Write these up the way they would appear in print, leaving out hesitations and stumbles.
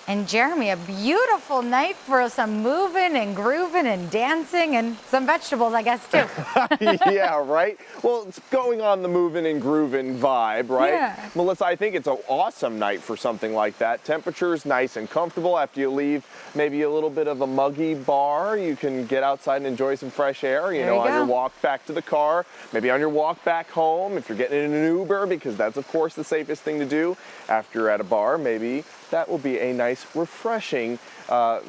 And Jeremy, a beautiful night for some moving and grooving and dancing and some vegetables, I guess, too. Yeah, right? Well, it's going on the moving and grooving vibe, right? Yeah. Melissa, I think it's an awesome night for something like that. Temperature's nice and comfortable after you leave maybe a little bit of a muggy bar. You can get outside and enjoy some fresh air, you know, on your walk back to the car, maybe on your walk back home if you're getting in an Uber, because that's, of course, the safest thing to do after you're at a bar. Maybe that will be a nice, refreshing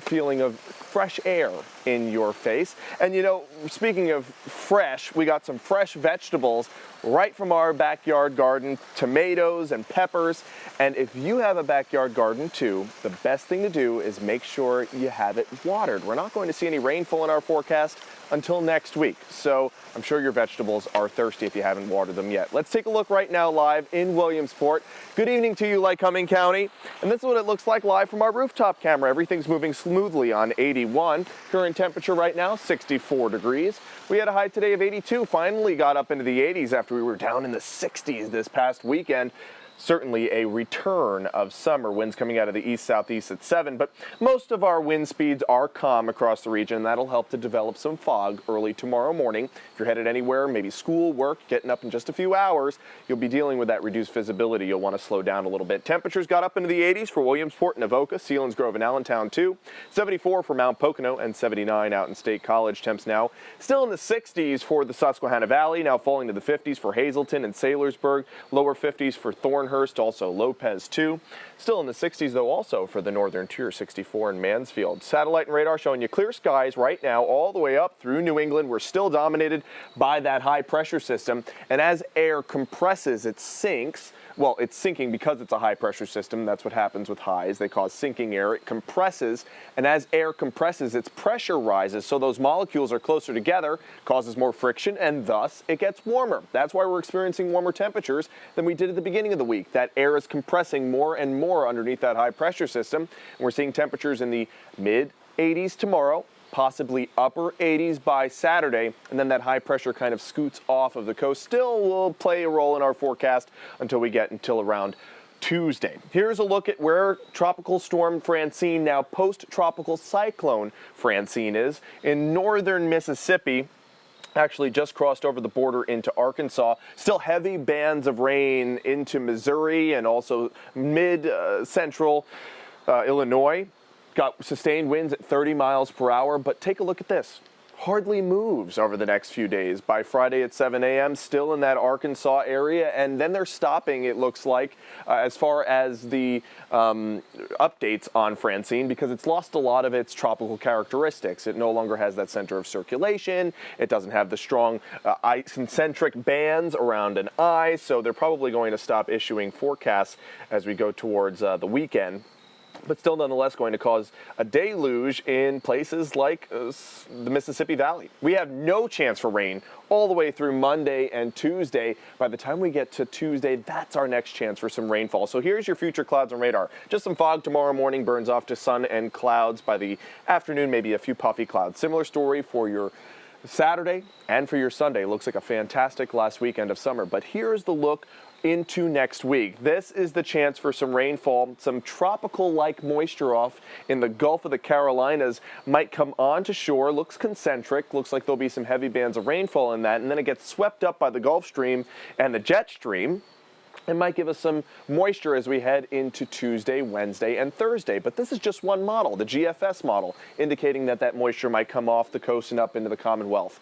feeling of fresh air in your face. And you know, speaking of fresh, we got some fresh vegetables right from our backyard garden, tomatoes and peppers. And if you have a backyard garden too, the best thing to do is make sure you have it watered. We're not going to see any rainfall in our forecast until next week. So I'm sure your vegetables are thirsty if you haven't watered them yet. Let's take a look right now live in Williamsport. Good evening to you, Lycoming County. And this is what it looks like live from our rooftop camera. Everything's moving smoothly on 81. Current temperature right now, 64 degrees. We had a high today of 82. Finally got up into the 80s after we were down in the 60s this past weekend. Certainly a return of summer. Winds coming out of the east-southeast at 7, but most of our wind speeds are calm across the region. That'll help to develop some fog early tomorrow morning. If you're headed anywhere, maybe school, work, getting up in just a few hours, you'll be dealing with that reduced visibility. You'll want to slow down a little bit. Temperatures got up into the 80s for Williamsport and Avoca, Selinsgrove and Allentown too. 74 for Mount Pocono and 79 out in State College. Temps now still in the 60s for the Susquehanna Valley, now falling to the 50s for Hazleton and Saylorsburg, lower 50s for Thornhurst, also Lopez too. Still in the 60s though also for the northern tier, 64 in Mansfield. Satellite and radar showing you clear skies right now all the way up through New England. We're still dominated by that high pressure system, and as air compresses, it sinks. Well, it's sinking because it's a high pressure system. That's what happens with highs. They cause sinking air. It compresses, and as air compresses, its pressure rises. So those molecules are closer together, causes more friction, and thus it gets warmer. That's why we're experiencing warmer temperatures than we did at the beginning of the week. That air is compressing more and more underneath that high pressure system. And we're seeing temperatures in the mid 80s tomorrow, possibly upper 80s by Saturday, and then that high pressure kind of scoots off of the coast. Still will play a role in our forecast until around Tuesday. Here's a look at where Tropical Storm Francine, now post-tropical cyclone Francine, is in northern Mississippi. Actually just crossed over the border into Arkansas. Still heavy bands of rain into Missouri and also mid-central Illinois. Got sustained winds at 30 miles per hour, but take a look at this. Hardly moves over the next few days. By Friday at 7 a.m., still in that Arkansas area, and then they're stopping, it looks like, as far as the updates on Francine, because it's lost a lot of its tropical characteristics. It no longer has that center of circulation. It doesn't have the strong concentric bands around an eye, so they're probably going to stop issuing forecasts as we go towards the weekend. But still nonetheless going to cause a deluge in places like the Mississippi Valley. We have no chance for rain all the way through Monday and Tuesday. By the time we get to Tuesday, that's our next chance for some rainfall. So here's your future clouds and radar. Just some fog tomorrow morning, burns off to sun and clouds. By the afternoon, maybe a few puffy clouds. Similar story for your Saturday and for your Sunday. Looks like a fantastic last weekend of summer. But here's the look into next week. This is the chance for some rainfall. Some tropical-like moisture off in the Gulf of the Carolinas might come onto shore. Looks concentric. Looks like there'll be some heavy bands of rainfall in that, and then it gets swept up by the Gulf Stream and the jet stream. It might give us some moisture as we head into Tuesday, Wednesday, and Thursday. But this is just one model, the GFS model, indicating that that moisture might come off the coast and up into the Commonwealth.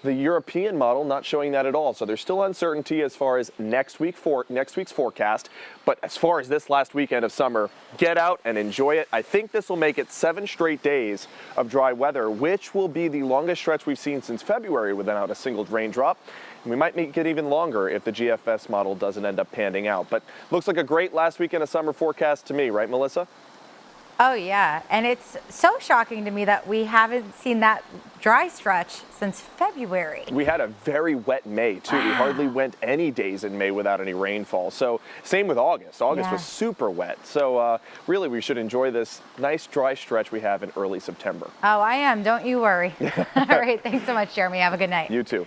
The European model not showing that at all. So there's still uncertainty as far as next week's forecast. But as far as this last weekend of summer, get out and enjoy it. I think this will make it 7 straight days of dry weather, which will be the longest stretch we've seen since February without a single raindrop. And we might make it even longer if the GFS model doesn't end up panning out. But looks like a great last weekend of summer forecast to me, right, Melissa? Oh, yeah. And it's so shocking to me that we haven't seen that dry stretch since February. We had a very wet May, too. We hardly went any days in May without any rainfall. So same with August. August was super wet. So really, we should enjoy this nice dry stretch we have in early September. Oh, I am. Don't you worry. All right. Thanks so much, Jeremy. Have a good night. You too.